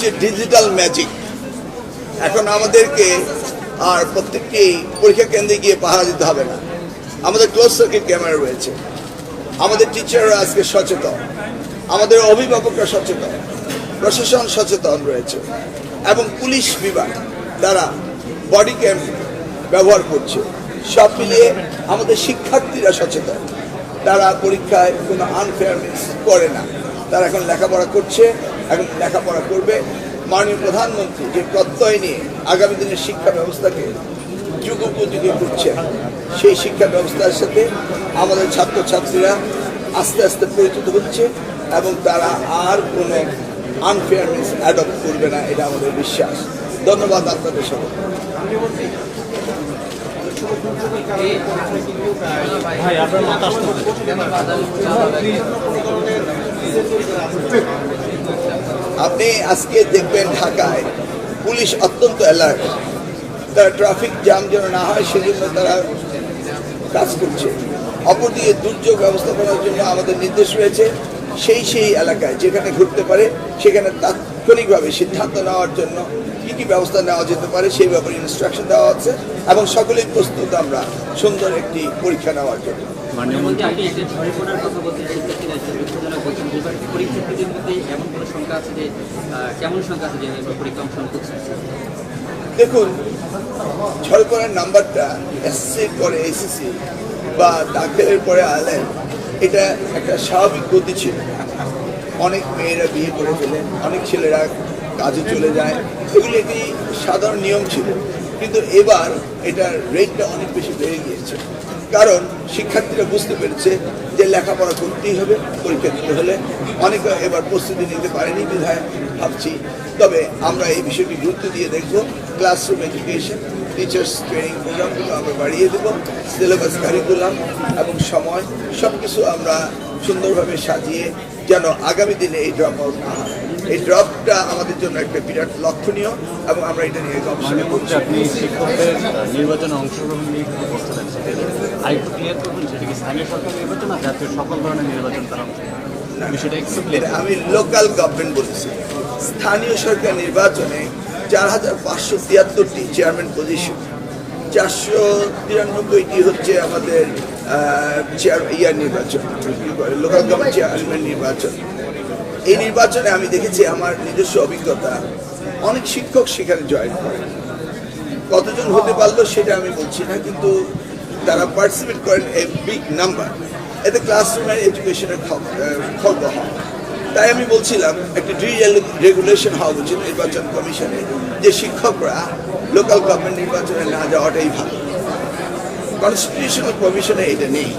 হচ্ছে digital magic. এখন আমাদেরকে আর প্রত্যেককেই পরীক্ষা কেন্দ্রে গিয়ে পাহারা দিতে হবে না। আমাদের ক্লোজ সার্কিট ক্যামেরা রয়েছে, আমাদের টিচাররা আজকে সচেতন, আমাদের অভিভাবকরা সচেতন, প্রশাসন সচেতন রয়েছে এবং পুলিশ বিভাগ তারা বডি ক্যাম ব্যবহার করছে। সব মিলিয়ে আমাদের শিক্ষার্থীরা সচেতন, তারা পরীক্ষায় কোনো আনফেয়ারনেস করে না। তারা এখন লেখাপড়া করছে, এখন লেখাপড়া করবে। মাননীয় প্রধানমন্ত্রী যে প্রত্যয় নিয়ে আগামী দিনের শিক্ষা ব্যবস্থাকে যুগোপযোগী করছে, সেই শিক্ষা ব্যবস্থার সাথে আমাদের ছাত্রছাত্রীরা আস্তে আস্তে পরিচিত হচ্ছে এবং তারা আর কোনো আনফেয়ারনেস অ্যাডপ্ট করবে না, এটা আমাদের বিশ্বাস। ধন্যবাদ আপনাদের সবাই। আপনি আজকে দেখবেন ঢাকায় পুলিশ অত্যন্ত অ্যালার্ট, তারা ট্রাফিক জ্যাম যেন না হয় সেজন্য তারা কাজ করছে। অপরদিকে দুর্যোগ ব্যবস্থাপনার জন্য আমাদের নির্দেশ রয়েছে সেই এলাকায় যেখানে ঘুরতে পারে সেখানে তাৎক্ষণিকভাবে সিদ্ধান্ত নেওয়ার জন্য কী কী ব্যবস্থা নেওয়া যেতে পারে সেই ব্যাপারে ইনস্ট্রাকশন দেওয়া হচ্ছে এবং সকলেই প্রস্তুত আমরা সুন্দর একটি পরীক্ষা নেওয়ার জন্য। দেখুন, ঝরে পড়ার নাম্বারটা এসএসসির পরে এসএসসি বা দাখিলের পরে আলেন, এটা একটা স্বাভাবিক গতি ছিল। অনেক মেয়েরা বিয়ে করে ফেলেন, অনেক ছেলেরা কাজে চলে যায়, এগুলি একটি সাধারণ নিয়ম ছিল। কিন্তু এবার এটার রেটটা অনেক বেশি বেড়ে গিয়েছে, কারণ শিক্ষার্থীরা বুঝতে পেরেছে যে লেখাপড়া করতেই হবে পরীক্ষা দিতে হলে। অনেকে এবার প্রস্তুতি নিতে পারেনি বিধায় ভাবছি, তবে আমরা এই বিষয়টি গুরুত্ব দিয়ে দেখব। ক্লাসরুম এডুকেশন, টিচার্স ট্রেনিং প্রোগ্রামগুলো আমরা বাড়িয়ে দেবো, সিলেবাস কারিকুলাম এবং সময় সব কিছু আমরা সুন্দরভাবে সাজিয়ে যেন আগামী দিনে এই ড্রপ আউট না হয়। এই ড্রপটা আমাদের জন্য একটা বিরাট লক্ষণীয় এবং আমরা এটা নিয়ে গবেষণা করছি। আপনি শিক্ষকদের নির্বাচনে অংশগ্রহণ নিয়ে কিন্তু বলতে চাচ্ছেন, আরেকটু ক্লিয়ার করবেন সেটা কি স্থানীয় সরকার নির্বাচন না জাতীয় সকল ধরনের নির্বাচন তারা বিষয়টা একটু ক্লিয়ার? আমি লোকাল গভর্নমেন্ট বলেছি। স্থানীয় সরকার নির্বাচনে 4573টি চেয়ারম্যান পজিশন, 493টি হচ্ছে আমাদের নির্বাচন, লোকাল গভর্নমেন্ট চেয়ারম্যান নির্বাচন। এই নির্বাচনে আমি দেখেছি, আমার নিজস্ব অভিজ্ঞতা, অনেক শিক্ষক সেখানে জয়েন করে। কতজন হতে পারলো সেটা আমি বলছি না, কিন্তু তারা পার্টিসিপেট করেন এ বিগ নাম্বার। এতে ক্লাসরুমের এডুকেশনের খর্ব হয়। তাই আমি বলছিলাম একটা রেগুলেশন হওয়া উচিত নির্বাচন কমিশনে, যে শিক্ষকরা লোকাল গভর্নমেন্ট নির্বাচনে না যাওয়াটাই ভালো। কনস্টিটিউশনাল প্রভিশনে এটা নেই,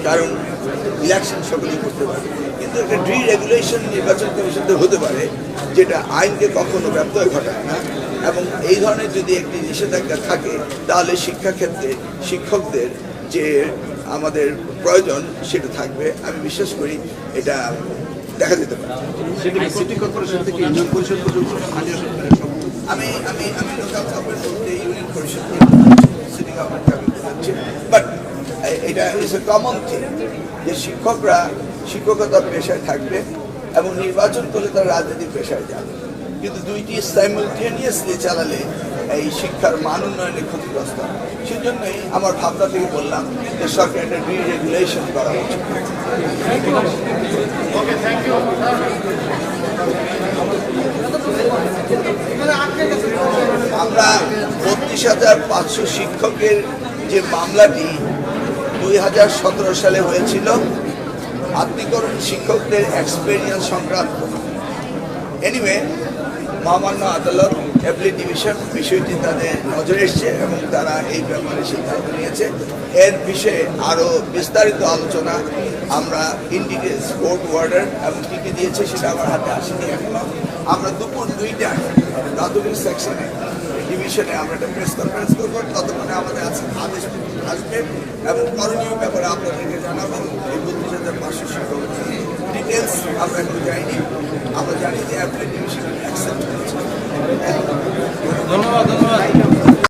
কারণ ইলেকশন সকলেই করতে পারে, কিন্তু একটা রেগুলেশন নির্বাচন কমিশনতে হতে পারে যেটা আইনকে কখনো ব্যত্যয় ঘটায় না। এবং এই ধরনের যদি একটি নিষেধাজ্ঞা থাকে তাহলে শিক্ষাক্ষেত্রে শিক্ষকদের যে আমাদের প্রয়োজন সেটা থাকবে। আমি বিশ্বাস করি এটা দেখা যেতে পারে। সিটি কর্পোরেশন থেকে ইউনিয়ন পরিষদ পর্যন্ত আমি লোকাল গভর্নমেন্ট বলতে ইউনিয়ন পরিষদ, সিটি গভর্নমেন্ট হচ্ছে, বাট এটা ইজ এ কমন থিং যে শিক্ষকরা শিক্ষকতার পেশায় থাকবে এবং নির্বাচন করলে তারা রাজনৈতিক পেশায় যাবে। কিন্তু দুইটি সাইমালটেনিয়াসলি চালালে এই শিক্ষার মান উন্নয়নে ক্ষতিগ্রস্ত। সেজন্যই আমার ভাবনা থেকে বললাম যে সরকার একটা রেগুলেশন করা উচিত। আমরা 32,500 শিক্ষকের যে মামলাটি 2017 সালে হয়েছিল, আত্মীকরণ শিক্ষকদের এক্সপেরিয়েন্স সংক্রান্ত, এনিওয়ে মহামান্য আদালত অ্যাপিলেট ডিভিশন বিষয়টি তাদের নজরে এসছে এবং তারা এই ব্যাপারে সিদ্ধান্ত নিয়েছে। এর বিষয়ে আরও বিস্তারিত আলোচনা আমরা ইন ডিটেলস কোর্ট ওয়ার্ডার এবং কী কী দিয়েছে সেটা আমার হাতে আসেনি এখনো। আমরা দুপুর 2টায় প্রাথমিক সেকশনে ডিভিশনে আমরা একটা প্রেস কনফারেন্স করবো। ততক্ষণে আমাদের আদেশ আসবে এবং করণীয় ব্যাপারে আপনাদেরকে জানাবো। এই 32,500 শিক্ষক ডিটেলস আমরা এখন যাইনি, আমরা জানি যে অ্যাপিলেট ডিভিশন অ্যাকসেপ্ট করেছে। ধন্যবাদ।